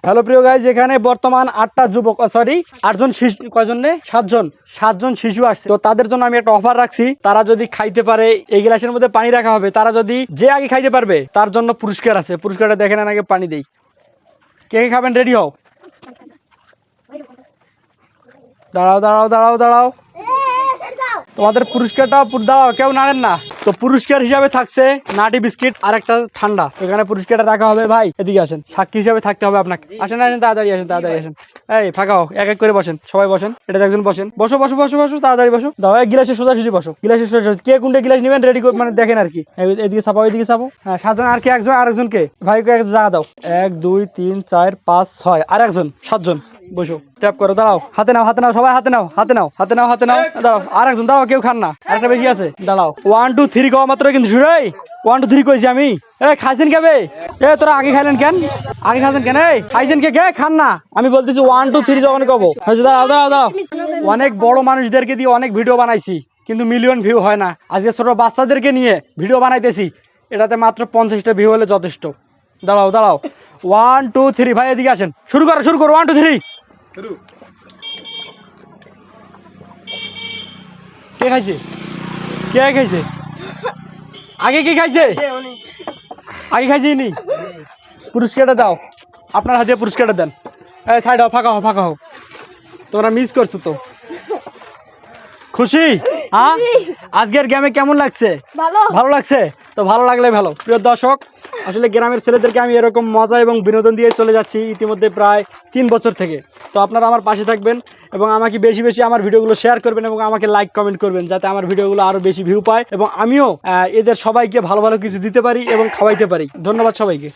Hello প্রিয় guys, এখানে বর্তমান 8টা যুবক সরি 8জন শিশু, কয়জন নে 7জন শিশু আসছে। তো তাদের জন্য আমি একটা অফার রাখছি, তারা যদি খাইতে পারে, এই গ্লাসের মধ্যে পানি রাখা হবে, তারা যদি যে আগে খাইতে পারবে তার জন্য পুরস্কার আছে। পুরস্কারটা দেখে নেন, আগে পানি দেই। কে কে খাবেন? রেডি হও। দাঁড়াও দাঁড়াও দাঁড়াও দাঁড়াও, তোমাদের পুরস্কারটা দাও, কেউ নাড়েন না। তো পুরস্কার হিসাবে থাকছে নাটি বিস্কিট আর একটা ঠান্ডা। এখানে পুরস্কারটা রাখা হবে। ভাই এদিকে আসেন, সাক্ষী হিসাবে থাকতে হবে আপনাকে। আসেন আসেন, তাড়াতাড়ি আসেন, তাড়াতাড়ি আসেন। এই ফাঁকাও, এক এক করে বসেন, সবাই বসেন। এটা একজন বসেন, বসো বসো বসো বসো, তাড়াতাড়ি বসো। দাও এক গিলাসে সোজাসুজি বসো, গিলাসে সোজাসুজি। কে কোনটা গিলাস নেবেন রেডি মানে দেখেন আর কি। এদিকে চাপাও, এদিকে চাপাও। হ্যাঁ 7জন। আর কি একজন? আরেকজনকে ভাইকে এক জায়গা দাও। 1 2 3 4 5 6 আর একজন, 7জন। বসো, ট্যাপ করো, দাঁড়াও, হাতে নাও, হাতে নাও, সবাই হাতে নাও, হাতে নাও, হাতে নাও, হাতে নাও। দাঁড়াও, আর একজন দাঁড়াও, কেউ খান না, একটা বেশি আছে। দাঁড়াও, 1 2 3 খাওয়া মাত্র কিন্তু শুরু। 1 2 3 কইছি আমি। খাইছেন কেবে? তোরা আগে খাইলেন কেন? আগে খাইছেন কেন? খাইছেন কে? খান না, আমি বলতেছি 1 2 3 যখন কব। দাঁড়াও দাঁড়াও দাঁড়াও। অনেক বড় মানুষদেরকে দিয়ে অনেক ভিডিও বানাইছি, কিন্তু মিলিয়ন ভিউ হয় না। আজকে ছোট বাচ্চাদেরকে নিয়ে ভিডিও বানাইতেছি, এটাতে মাত্র 50টা ভিউ হলে যথেষ্ট। দাঁড়াও দাঁড়াও, 1 2 3 ভাই এদিকে আসেন, শুরু করো শুরু করো, 1 2 3 শুরু। কে খাইছে? কে খাইছে? আগে কি খাইছে? আগে খাইছে নি? পুরস্কারটা দাও, আপনার হাতে পুরস্কারটা দেন। সাইড হও, ফাঁকা হও, ফাঁকা হও। তোমরা মিস করছো তো। খুশি? হ্যাঁ, আজকের গেমে কেমন লাগছে? ভালো লাগছে তো, ভালো লাগলে ভালো। প্রিয় দর্শক, আসলে গ্রামের ছেলেদেরকে আমি এরকম মজা এবং বিনোদন দিয়ে চলে যাচ্ছি ইতিমধ্যে প্রায় 3 বছর থেকে। তো আপনারা আমার পাশে থাকবেন এবং আমাকে বেশি বেশি আমার ভিডিওগুলো শেয়ার করবেন এবং আমাকে লাইক কমেন্ট করবেন, যাতে আমার ভিডিওগুলো আরও বেশি ভিউ পায় এবং আমিও এদের সবাইকে ভালো ভালো কিছু দিতে পারি এবং খাওয়াইতে পারি। ধন্যবাদ সবাইকে।